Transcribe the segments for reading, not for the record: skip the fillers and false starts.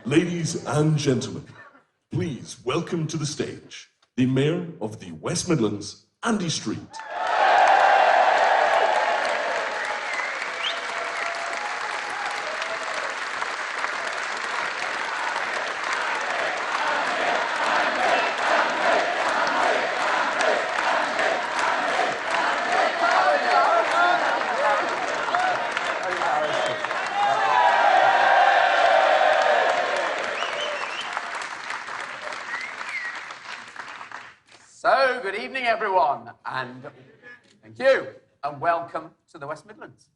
Ladies and gentlemen, please welcome to the stage the Mayor of the West Midlands, Andy Street. So, good evening, everyone, and thank you, and welcome to the West Midlands.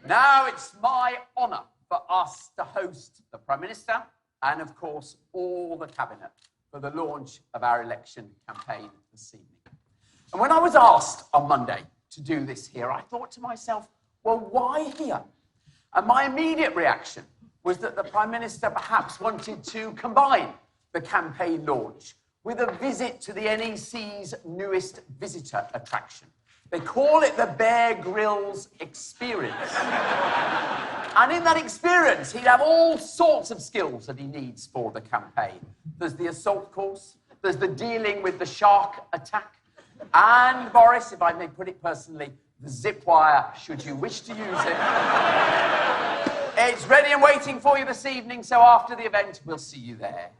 Now, it's my honour for us to host the Prime Minister and, of course, all the Cabinet for the launch of our election campaign this evening. And when I was asked on Monday to do this here, I thought to myself, well, why here? And my immediate reaction was that the Prime Minister perhaps wanted to combine the campaign launch with a visit to the NEC's newest visitor attraction. They call it the Bear Grylls Experience. And in that experience, he'd have all sorts of skills that he needs for the campaign. There's the assault course, there's the dealing with the shark attack, and Boris, if I may put it personally, the zip wire, should you wish to use it. It's ready and waiting for you this evening, so after the event, we'll see you there.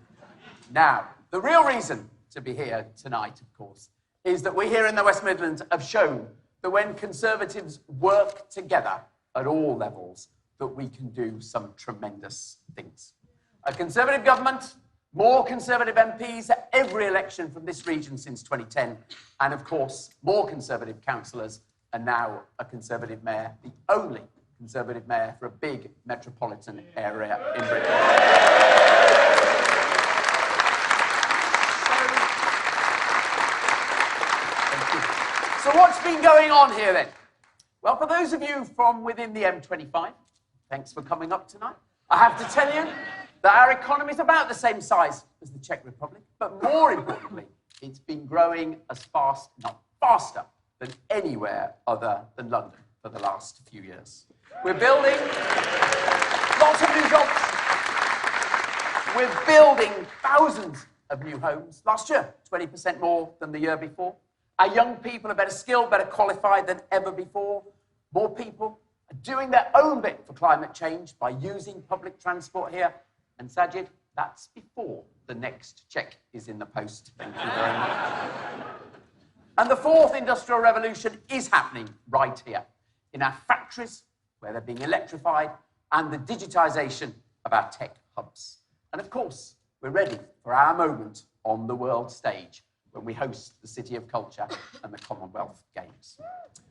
Now, the real reason to be here tonight, of course, is that we here in the West Midlands have shown that when Conservatives work together at all levels, that we can do some tremendous things. A Conservative government, more Conservative MPs at every election from this region since 2010, and of course, more Conservative councillors, and now a Conservative mayor, the only Conservative mayor for a big metropolitan area in Britain. So what's been going on here then? Well, for those of you from within the M25, thanks for coming up tonight. I have to tell you that our economy is about the same size as the Czech Republic, but more importantly, it's been growing as fast, not faster, than anywhere other than London for the last few years. We're building lots of new jobs. We're building thousands of new homes. Last year, 20% more than the year before. Our young people are better skilled, better qualified than ever before. More people are doing their own bit for climate change by using public transport here. And Sajid, that's before the next check is in the post. Thank you very much. And the fourth industrial revolution is happening right here, in our factories, where they're being electrified, and the digitisation of our tech hubs. And of course, we're ready for our moment on the world stage, when we host the City of Culture and the Commonwealth Games.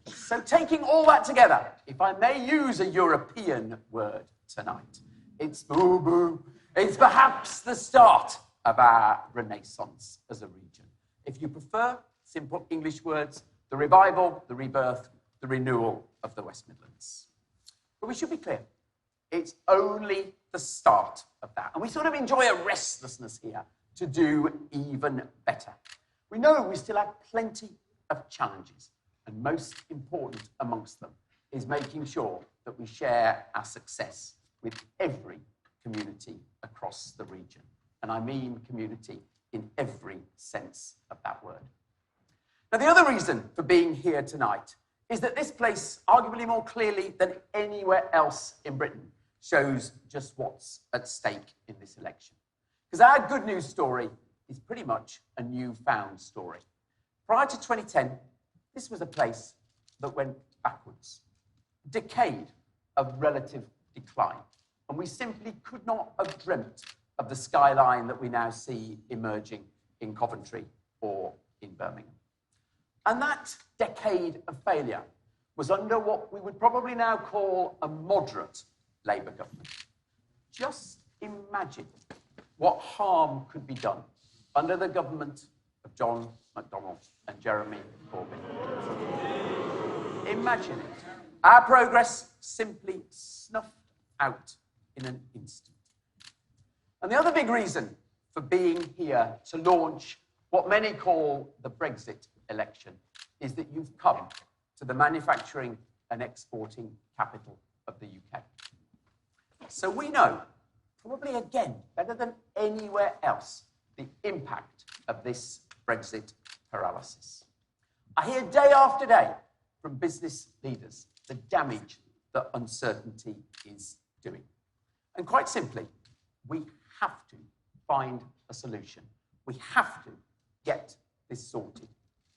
So taking all that together, if I may use a European word tonight, it's boo-boo. It's perhaps the start of our renaissance as a region. If you prefer simple English words, the revival, the rebirth, the renewal of the West Midlands. But we should be clear, it's only the start of that. And we sort of enjoy a restlessness here to do even better. We know we still have plenty of challenges, and most important amongst them is making sure that we share our success with every community across the region. And I mean community in every sense of that word. Now, the other reason for being here tonight is that this place, arguably more clearly than anywhere else in Britain, shows just what's at stake in this election. Because our good news story is pretty much a newfound story. Prior to 2010, this was a place that went backwards. A decade of relative decline. And we simply could not have dreamt of the skyline that we now see emerging in Coventry or in Birmingham. And that decade of failure was under what we would probably now call a moderate Labour government. Just imagine what harm could be done under the government of John McDonnell and Jeremy Corbyn. Imagine it. Our progress simply snuffed out in an instant. And the other big reason for being here to launch what many call the Brexit election is that you've come to the manufacturing and exporting capital of the UK. So we know probably again, better than anywhere else, the impact of this Brexit paralysis. I hear day after day from business leaders the damage that uncertainty is doing. And quite simply, we have to find a solution. We have to get this sorted.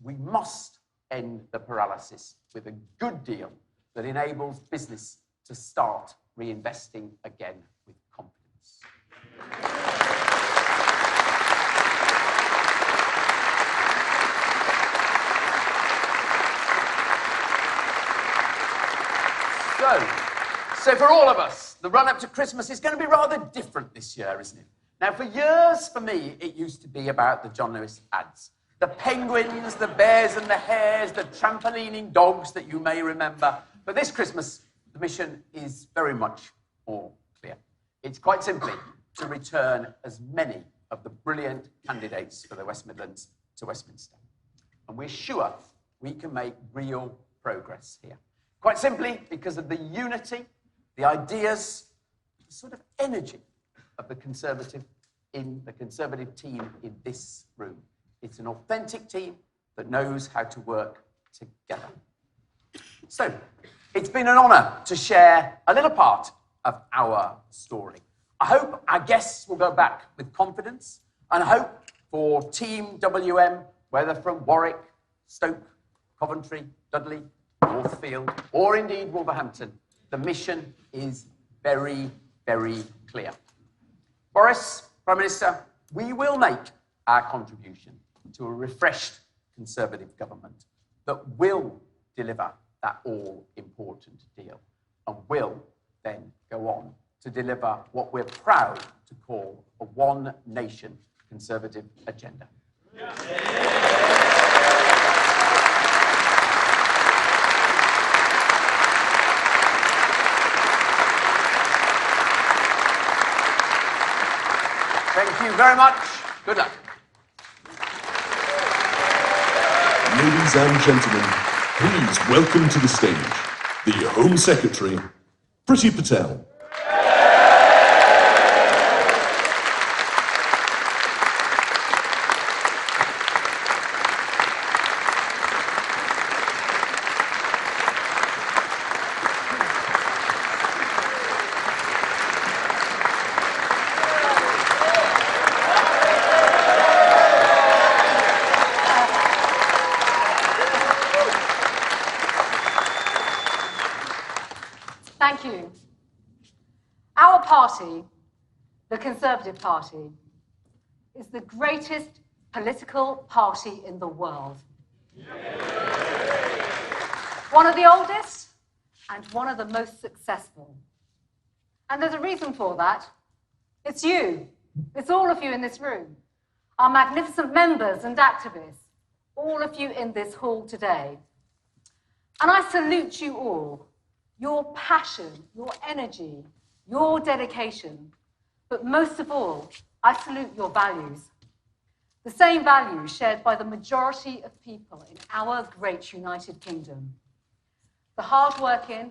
We must end the paralysis with a good deal that enables business to start reinvesting again with confidence. So for all of us, the run-up to Christmas is going to be rather different this year, isn't it? Now, for years, for me, it used to be about the John Lewis ads. The penguins, the bears and the hares, the trampolining dogs that you may remember. But this Christmas, the mission is very much more clear. It's quite simply to return as many of the brilliant candidates for the West Midlands to Westminster. And we're sure we can make real progress here. Quite simply because of the unity, the ideas, the sort of energy of the Conservative team in this room. It's an authentic team that knows how to work together. So, it's been an honour to share a little part of our story. I hope our guests will go back with confidence, and I hope for Team WM, whether from Warwick, Stoke, Coventry, Dudley, Northfield, or indeed Wolverhampton, the mission is very, very clear. Boris, Prime Minister, we will make our contribution to a refreshed Conservative government that will deliver that all-important deal and will then go on to deliver what we're proud to call a one-nation Conservative agenda. Thank you very much. Good luck. Ladies and gentlemen, please welcome to the stage the Home Secretary, Priti Patel. Thank you. Our party, the Conservative Party, is the greatest political party in the world. One of the oldest and one of the most successful. And there's a reason for that. It's you. It's all of you in this room. Our magnificent members and activists. All of you in this hall today. And I salute you all. Your passion, your energy, your dedication. But most of all, I salute your values. The same values shared by the majority of people in our great United Kingdom. The hard-working,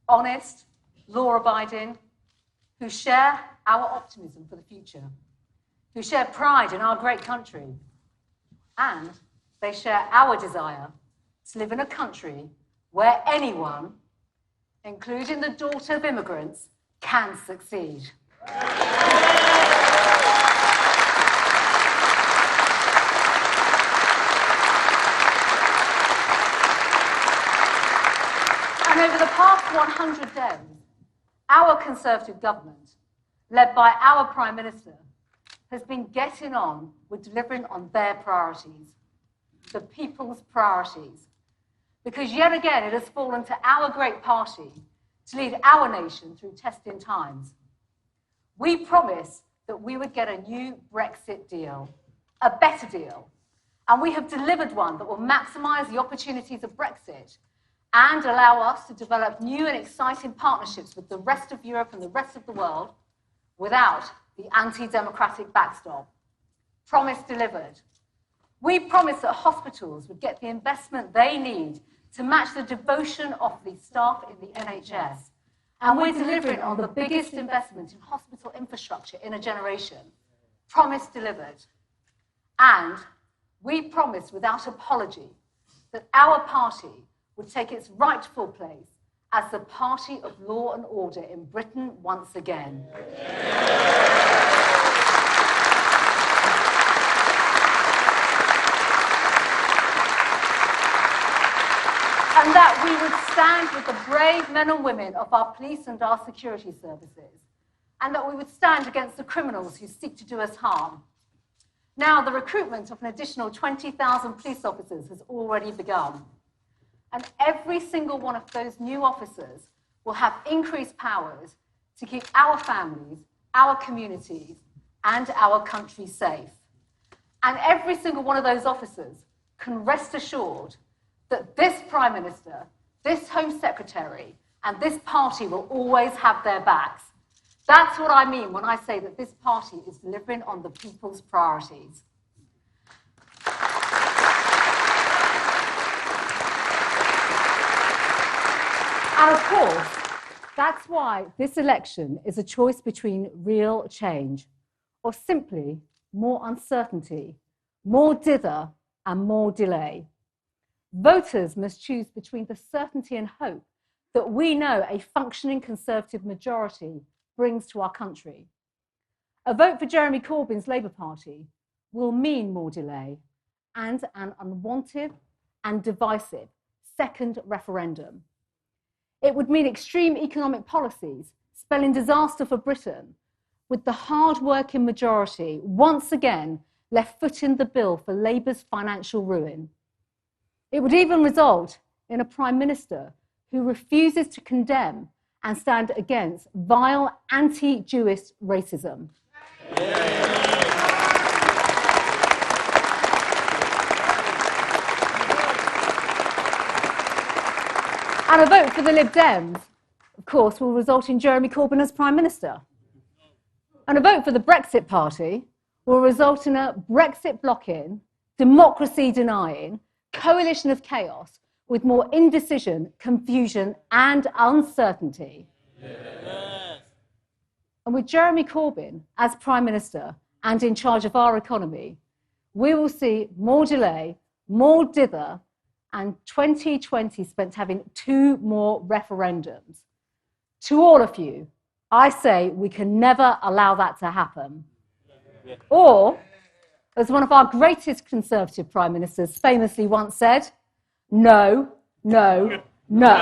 honest, law-abiding, who share our optimism for the future, who share pride in our great country, and they share our desire to live in a country where anyone, including the daughter of immigrants, can succeed. And over the past 100 days, our Conservative government, led by our Prime Minister, has been getting on with delivering on their priorities, the people's priorities. Because yet again, it has fallen to our great party to lead our nation through testing times. We promised that we would get a new Brexit deal, a better deal, and we have delivered one that will maximise the opportunities of Brexit and allow us to develop new and exciting partnerships with the rest of Europe and the rest of the world without the anti-democratic backstop. Promise delivered. We promised that hospitals would get the investment they need to match the devotion of the staff in the NHS. And we're delivering on the biggest investment in hospital infrastructure in a generation. Promise delivered. And we promised without apology that our party would take its rightful place as the party of law and order in Britain once again. And that we would stand with the brave men and women of our police and our security services. And that we would stand against the criminals who seek to do us harm. Now, the recruitment of an additional 20,000 police officers has already begun. And every single one of those new officers will have increased powers to keep our families, our communities, and our country safe. And every single one of those officers can rest assured that this Prime Minister, this Home Secretary, and this party will always have their backs. That's what I mean when I say that this party is delivering on the people's priorities. And of course, that's why this election is a choice between real change or simply more uncertainty, more dither and more delay. Voters must choose between the certainty and hope that we know a functioning Conservative majority brings to our country. A vote for Jeremy Corbyn's Labour Party will mean more delay and an unwanted and divisive second referendum. It would mean extreme economic policies, spelling disaster for Britain, with the hard-working majority once again left footing the bill for Labour's financial ruin. It would even result in a Prime Minister who refuses to condemn and stand against vile anti-Jewish racism. And a vote for the Lib Dems, of course, will result in Jeremy Corbyn as Prime Minister. And a vote for the Brexit Party will result in a Brexit blocking, democracy denying, coalition of chaos with more indecision, confusion and uncertainty. Yes. And with Jeremy Corbyn as Prime Minister and in charge of our economy, we will see more delay, more dither, and 2020 spent having 2 more referendums. To all of you, I say we can never allow that to happen. Or, as one of our greatest Conservative Prime Ministers famously once said, no, no, no.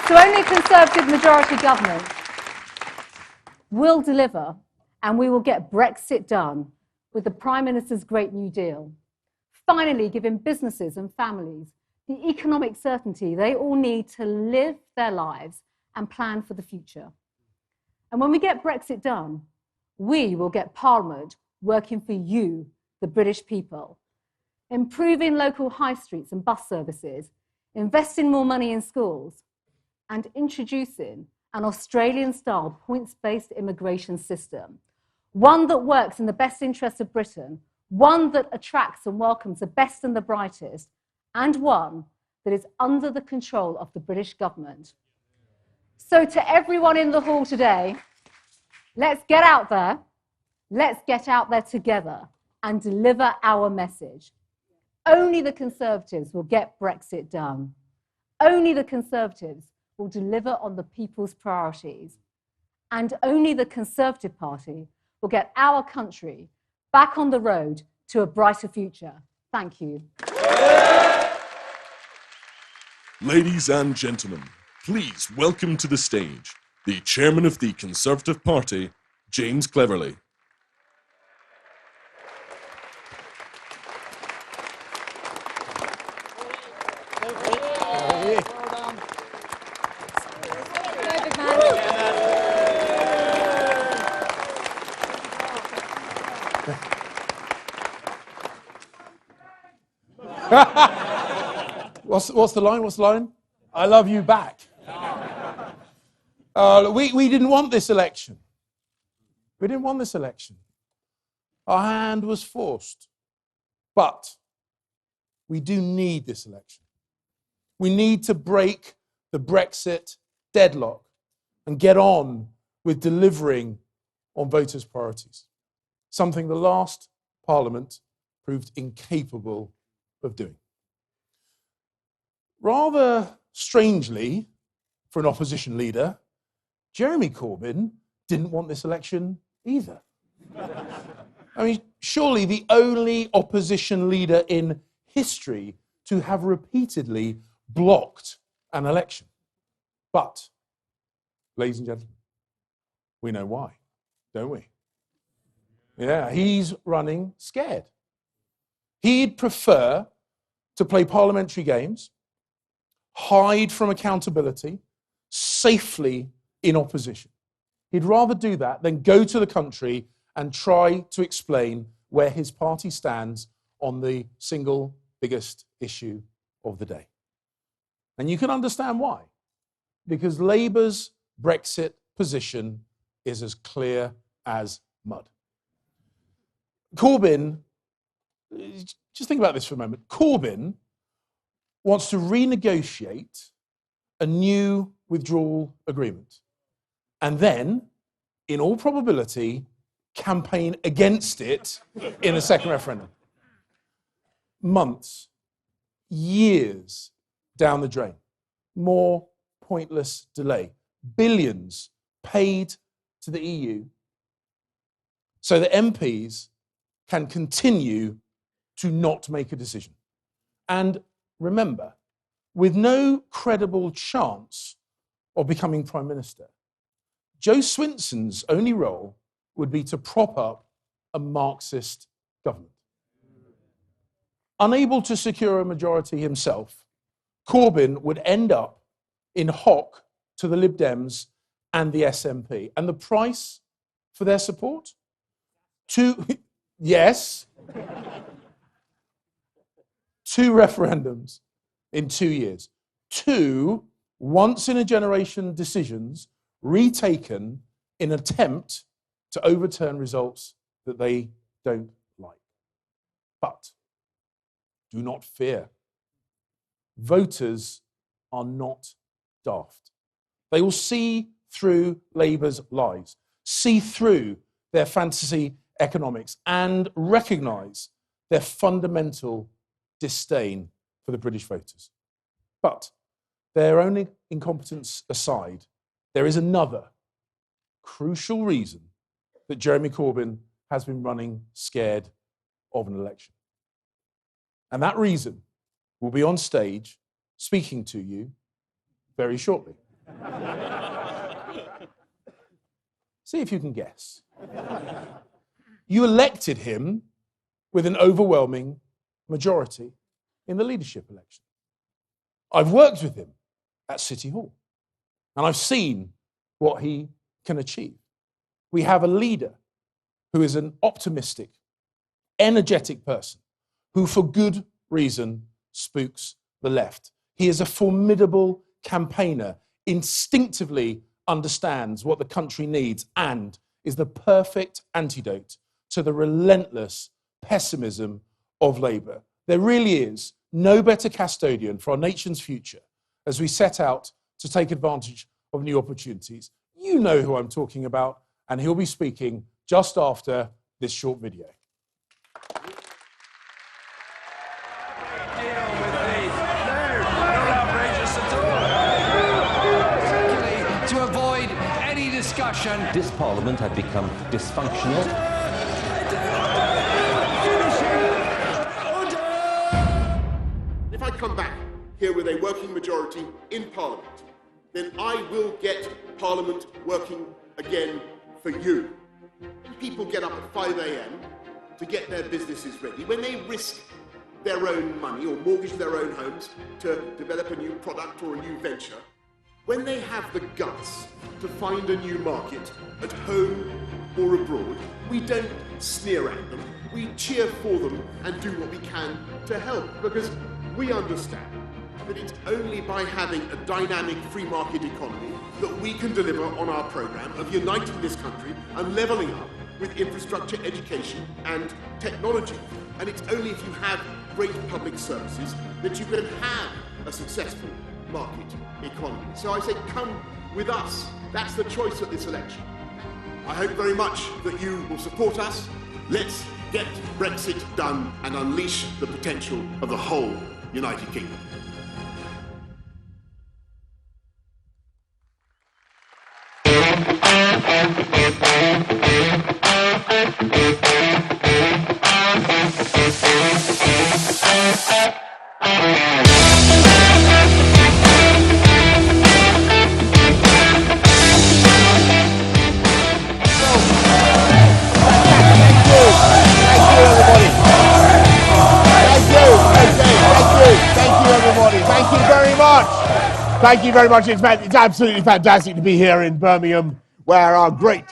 So only a Conservative majority government will deliver, and we will get Brexit done with the Prime Minister's Great New Deal, finally giving businesses and families the economic certainty they all need to live their lives and plan for the future. And when we get Brexit done, we will get Parliament working for you, the British people, improving local high streets and bus services, investing more money in schools, and introducing an Australian-style points-based immigration system, one that works in the best interests of Britain, one that attracts and welcomes the best and the brightest, and one that is under the control of the British government. So to everyone in the hall today, let's get out there together and deliver our message. Only the Conservatives will get Brexit done. Only the Conservatives will deliver on the people's priorities. And only the Conservative Party will get our country back on the road to a brighter future. Thank you. Ladies and gentlemen, please welcome to the stage the Chairman of the Conservative Party, James Cleverly. What's the line? What's the line? I love you back. We didn't want this election. We didn't want this election. Our hand was forced. But we do need this election. We need to break the Brexit deadlock and get on with delivering on voters' priorities, something the last Parliament proved incapable of doing. Rather strangely, for an opposition leader, Jeremy Corbyn didn't want this election either. I mean, surely the only opposition leader in history to have repeatedly blocked an election. But, ladies and gentlemen, we know why, don't we? Yeah, he's running scared. He'd prefer to play parliamentary games, hide from accountability, safely in opposition. He'd rather do that than go to the country and try to explain where his party stands on the single biggest issue of the day. And you can understand why. Because Labour's Brexit position is as clear as mud. Corbyn, just think about this for a moment. Corbyn wants to renegotiate a new withdrawal agreement and then, in all probability, campaign against it in a second referendum. Months, years down the drain. More pointless delay. Billions paid to the EU so that MPs can continue to not make a decision. And remember, with no credible chance of becoming Prime Minister, Joe Swinson's only role would be to prop up a Marxist government. Unable to secure a majority himself, Corbyn would end up in hock to the Lib Dems and the SNP. And the price for their support? Yes, 2 referendums in 2 years. 2 once-in-a-generation decisions retaken in an attempt to overturn results that they don't like. But do not fear. Voters are not daft. They will see through Labour's lies, see through their fantasy economics, and recognise their fundamental disdain for the British voters. But their own incompetence aside, there is another crucial reason that Jeremy Corbyn has been running scared of an election. And that reason will be on stage speaking to you very shortly. See if you can guess. You elected him with an overwhelming majority in the leadership election. I've worked with him at City Hall, and I've seen what he can achieve. We have a leader who is an optimistic, energetic person who, for good reason, spooks the left. He is a formidable campaigner, instinctively understands what the country needs, and is the perfect antidote to the relentless pessimism of Labour. There really is no better custodian for our nation's future as we set out to take advantage of new opportunities. You know who I'm talking about, and he'll be speaking just after this short video. To avoid any discussion. This Parliament had become dysfunctional. If I come back here with a working majority in Parliament, then I will get Parliament working again for you. When people get up at 5 a.m. to get their businesses ready, when they risk their own money or mortgage their own homes to develop a new product or a new venture, when they have the guts to find a new market at home or abroad, we don't sneer at them, we cheer for them and do what we can to help, because we understand that it's only by having a dynamic free market economy that we can deliver on our programme of uniting this country and levelling up with infrastructure, education and technology. And it's only if you have great public services that you can have a successful market economy. So I say come with us. That's the choice at this election. I hope very much that you will support us. Let's get Brexit done and unleash the potential of the whole United Kingdom. Thank you very much. It's absolutely fantastic to be here in Birmingham, where our great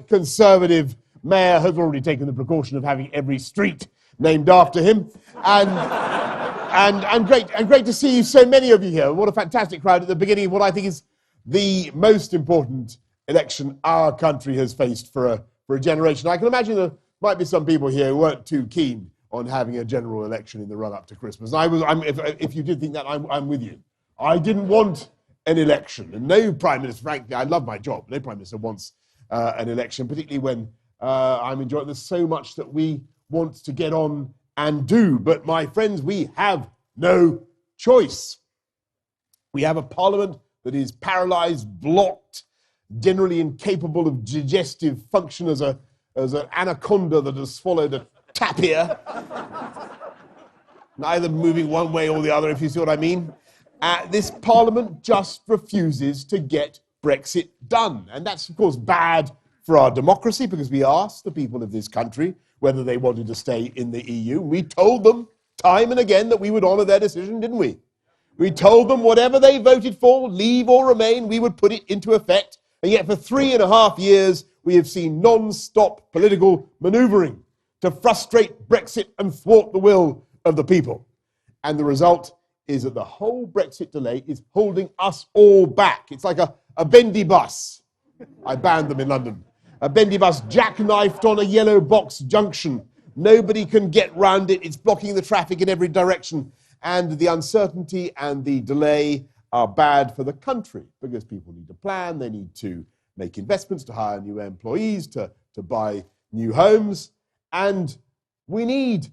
Conservative mayor has already taken the precaution of having every street named after him, and great to see so many of you here. What a fantastic crowd at the beginning of what I think is the most important election our country has faced for a generation. I can imagine there might be some people here who weren't too keen on having a general election in the run-up to Christmas. If you did think that, I'm with you. I didn't want an election, and no Prime Minister, frankly, I love my job, no Prime Minister wants an election, particularly when I'm enjoying, there's so much that we want to get on and do, but my friends, we have no choice. We have a parliament that is paralysed, blocked, generally incapable of digestive function as an anaconda that has swallowed a tapir, neither moving one way or the other, if you see what I mean. This parliament just refuses to get Brexit done. And that's, of course, bad for our democracy, because we asked the people of this country whether they wanted to stay in the EU. We told them time and again that we would honour their decision, didn't we? We told them whatever they voted for, leave or remain, we would put it into effect. And yet for 3.5 years, we have seen non-stop political manoeuvring to frustrate Brexit and thwart the will of the people. And the result is that the whole Brexit delay is holding us all back. It's like a bendy bus. I banned them in London. A bendy bus jackknifed on a yellow box junction. Nobody can get round it. It's blocking the traffic in every direction. And the uncertainty and the delay are bad for the country, because people need to plan, they need to make investments, to hire new employees, to buy new homes. And we need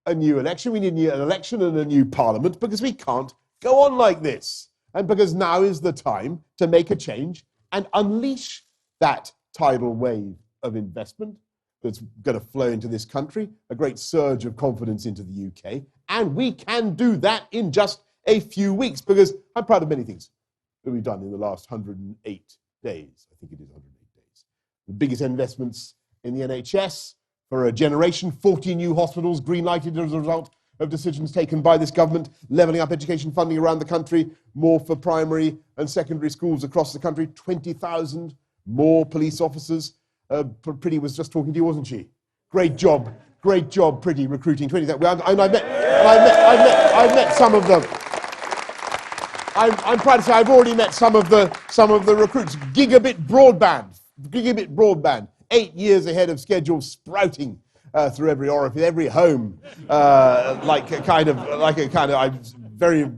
a new election. We need an election and a new parliament, because we can't go on like this. And because now is the time to make a change and unleash that tidal wave of investment that's going to flow into this country, a great surge of confidence into the UK. And we can do that in just a few weeks, because I'm proud of many things that we've done in the last 108 days. I think it is 108 days. The biggest investments in the NHS for a generation, 40 new hospitals green-lighted as a result of decisions taken by this government, levelling up education funding around the country, more for primary and secondary schools across the country, 20,000 more police officers. Pretty was just talking to you, wasn't she? Great job, Pretty, recruiting 20,000. I've met some of them. I'm proud to say I've already met some of the recruits. Gigabit broadband. 8 years ahead of schedule, sprouting through every orifice, every home, like a kind of very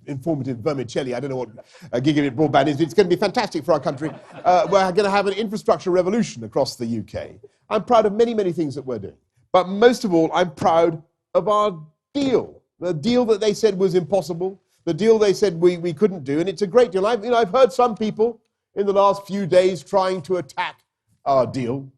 informative vermicelli. I don't know what gigabit broadband is. It's going to be fantastic for our country. We're going to have an infrastructure revolution across the UK. I'm proud of many, many things that we're doing. But most of all, I'm proud of our deal. The deal that they said was impossible. The deal they said we couldn't do. And it's a great deal. I've heard some people in the last few days trying to attack our deal.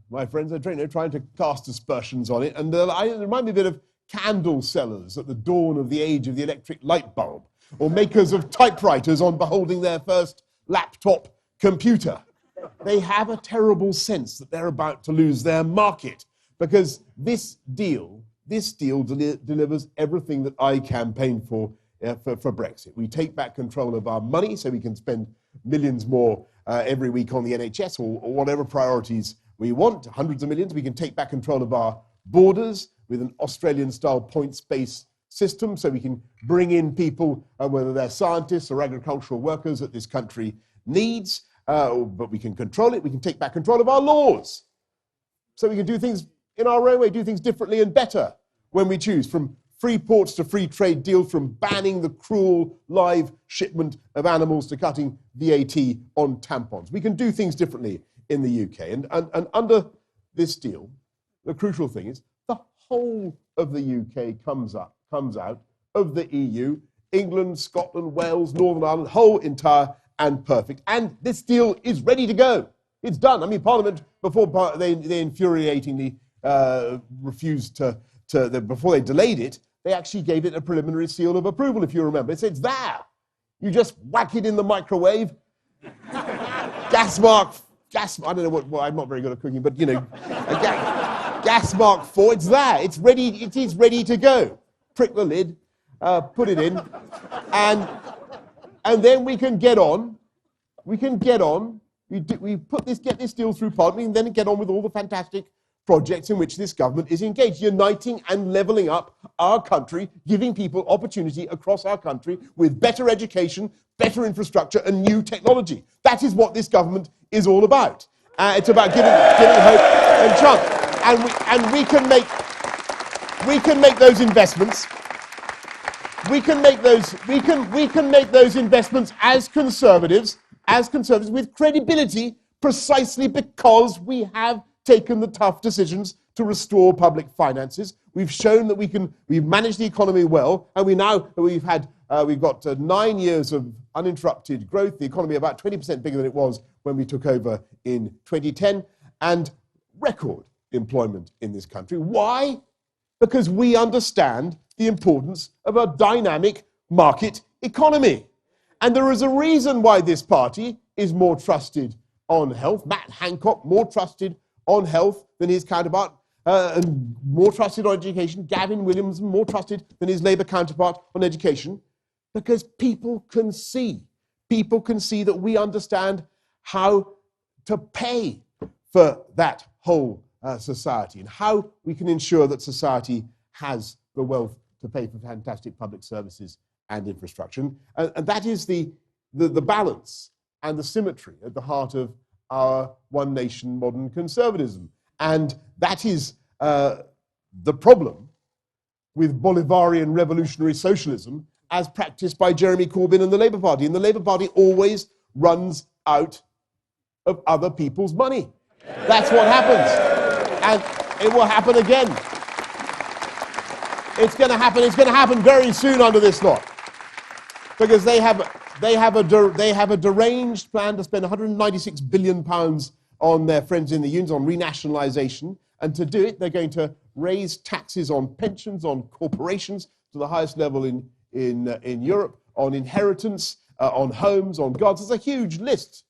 My friends are trying to cast aspersions on it, and it remind me a bit of candle sellers at the dawn of the age of the electric light bulb, or makers of typewriters on beholding their first laptop computer. They have a terrible sense that they're about to lose their market, because this deal delivers everything that I campaigned for Brexit. We take back control of our money so we can spend millions more every week on the NHS or whatever priorities we want, hundreds of millions. We can take back control of our borders with an Australian-style points-based system, so we can bring in people, whether they're scientists or agricultural workers, that this country needs, but we can control it. We can take back control of our laws. so we can do things in our own way, do things differently and better when we choose, from free ports to free trade deals, from banning the cruel live shipment of animals to cutting VAT on tampons. We can do things differently in the UK. And under this deal, the crucial thing is the whole of the UK comes out of the EU, England, Scotland, Wales, Northern Ireland, whole, entire and perfect. And this deal is ready to go. It's done. I mean, Parliament, before they infuriatingly refused before they delayed it, they actually gave it a preliminary seal of approval, if you remember. It said, it's there. You just whack it in the microwave. gas, I don't know what, I'm not very good at cooking, but, you know, gas mark 4, it's there. It's ready, it is ready to go. Prick the lid, put it in, and then we can get on. We get this deal through Parliament, and then get on with all the fantastic projects in which this government is engaged, uniting and levelling up our country, giving people opportunity across our country with better education, better infrastructure and new technology. That is what this government is all about. It's about giving hope and chance. And we can make those investments. We can make those investments as conservatives with credibility, precisely because we have taken the tough decisions to restore public finances. We've shown that we've managed the economy well, and we've got 9 years of uninterrupted growth, the economy about 20% bigger than it was when we took over in 2010, and record employment in this country. Why? Because we understand the importance of a dynamic market economy. And there is a reason why this party is more trusted on health. Matt Hancock, more trusted on health than his counterpart, and more trusted on education. Gavin Williamson, more trusted than his Labour counterpart on education, because people can see that we understand how to pay for that whole society, and how we can ensure that society has the wealth to pay for fantastic public services and infrastructure. And that is the balance and the symmetry at the heart of our one nation modern conservatism. And that is the problem with Bolivarian revolutionary socialism as practiced by Jeremy Corbyn and the Labour Party. And the Labour Party always runs out of other people's money. That's what happens. And it will happen again. It's going to happen very soon under this lot. Because they have a deranged plan to spend £196 billion on their friends in the unions, on renationalisation. And to do it, they're going to raise taxes on pensions, on corporations to the highest level in Europe, on inheritance, on homes, on guards. There's a huge list.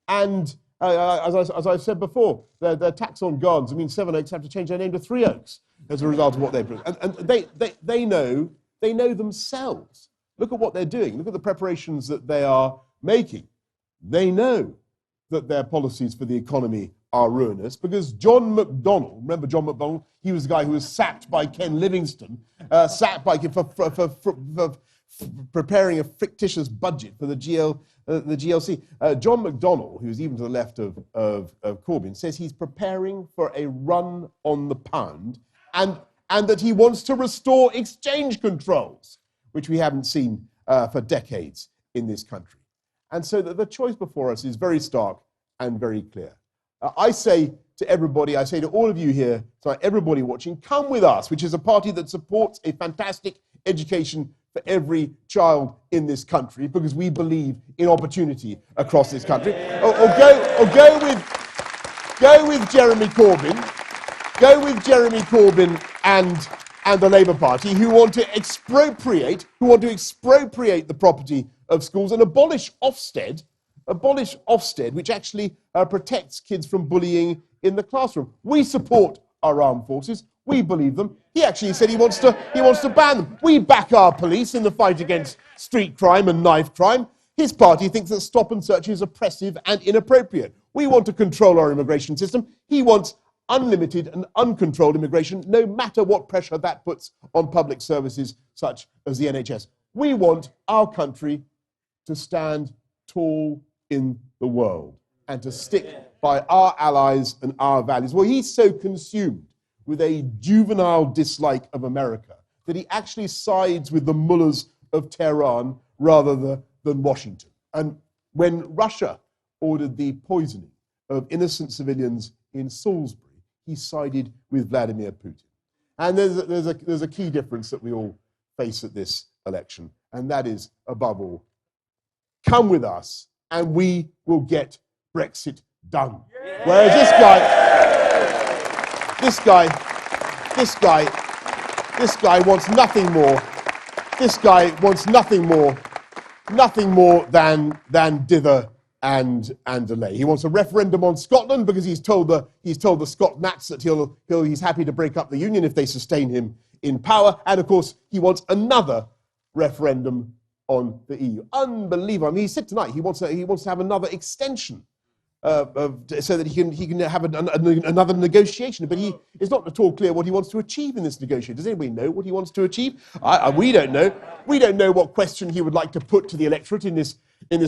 And as I said before, their tax on guards, I mean, Seven Oaks have to change their name to Three Oaks as a result of what they've done. And they know themselves. Look at what they're doing. Look at the preparations that they are making. They know that their policies for the economy are ruinous, because John McDonnell, remember John McDonnell? He was the guy who was sacked by Ken Livingstone, for preparing a fictitious budget for the GLC. John McDonnell, who's even to the left of Corbyn, says he's preparing for a run on the pound, and that he wants to restore exchange controls, which we haven't seen for decades in this country. And so the choice before us is very stark and very clear. I say to everybody, I say to all of you here, so everybody watching, come with us, which is a party that supports a fantastic education for every child in this country, because we believe in opportunity across this country. Go with Jeremy Corbyn. Go with Jeremy Corbyn and the Labour Party, who want to expropriate the property of schools and abolish Ofsted, which actually protects kids from bullying in the classroom. We support our armed forces. We believe them. He actually said he wants to ban them. We back our police in the fight against street crime and knife crime. His party thinks that stop and search is oppressive and inappropriate. We want to control our immigration system. He wants unlimited and uncontrolled immigration, no matter what pressure that puts on public services such as the NHS. We want our country to stand tall in the world and to stick by our allies and our values. Well, he's so consumed with a juvenile dislike of America that he actually sides with the mullahs of Tehran rather than Washington. And when Russia ordered the poisoning of innocent civilians in Salisbury, he sided with Vladimir Putin. And there's a key difference that we all face at this election, and that is, above all, come with us and we will get Brexit done. Yeah. Whereas this guy wants nothing more. This guy wants nothing more than dither and delay. He wants a referendum on Scotland because he's told the Scot Nats that he's happy to break up the union if they sustain him in power. And of course, he wants another referendum on the EU. Unbelievable. I mean, he said tonight he wants to have another extension so that he can have another negotiation. But it's not at all clear what he wants to achieve in this negotiation. Does anybody know what he wants to achieve? We don't know. We don't know what question he would like to put to the electorate in this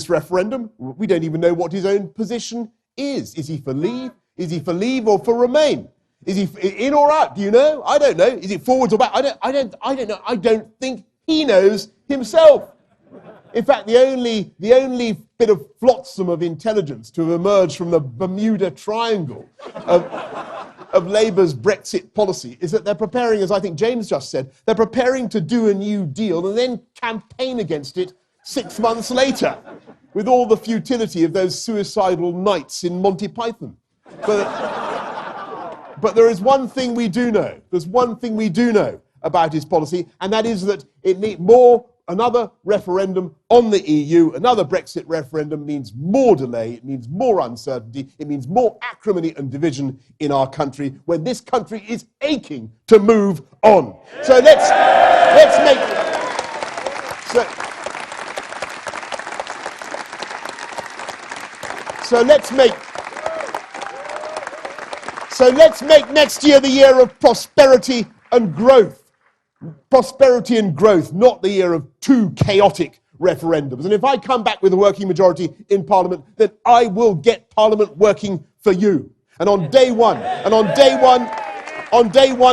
referendum. We don't even know what his own position is. Is he for leave? Is he for leave or for remain? Is he in or out? Do you know? I don't know. Is it forwards or back? I don't know. I don't think he knows himself. In fact, the only bit of flotsam of intelligence to have emerged from the Bermuda Triangle of Labour's Brexit policy is that they're preparing, as I think James just said, they're preparing to do a new deal and then campaign against it 6 months later, with all the futility of those suicidal nights in Monty Python. But there is one thing we do know. There's one thing we do know about his policy, and that is that it needs another referendum on the EU, another Brexit referendum means more delay, it means more uncertainty, it means more acrimony and division in our country when this country is aching to move on. So let's make next year the year of prosperity and growth. Prosperity and growth, not the year of two chaotic referendums. And if I come back with a working majority in Parliament, then I will get Parliament working for you. And on day one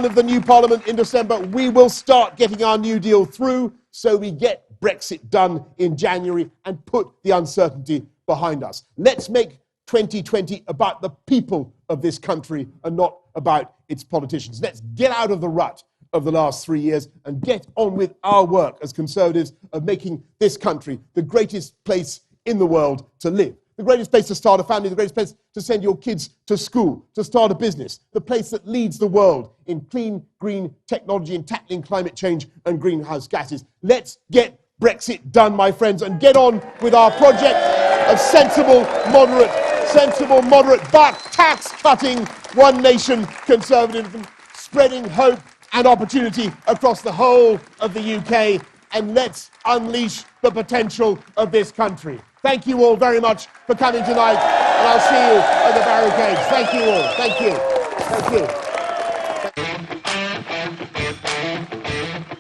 of the new Parliament in December, we will start getting our New Deal through so we get Brexit done in January and put the uncertainty behind us. Let's make 2020 about the people of this country and not about its politicians. Let's get out of the rut of the last 3 years and get on with our work as Conservatives of making this country the greatest place in the world to live, the greatest place to start a family, the greatest place to send your kids to school, to start a business, the place that leads the world in clean, green technology and tackling climate change and greenhouse gases. Let's get Brexit done, my friends, and get on with our project of sensible, moderate, but tax-cutting, one nation conservatism, spreading hope and opportunity across the whole of the UK, and let's unleash the potential of this country. Thank you all very much for coming tonight, and I'll see you at the barricades. Thank you all. Thank you. Thank you.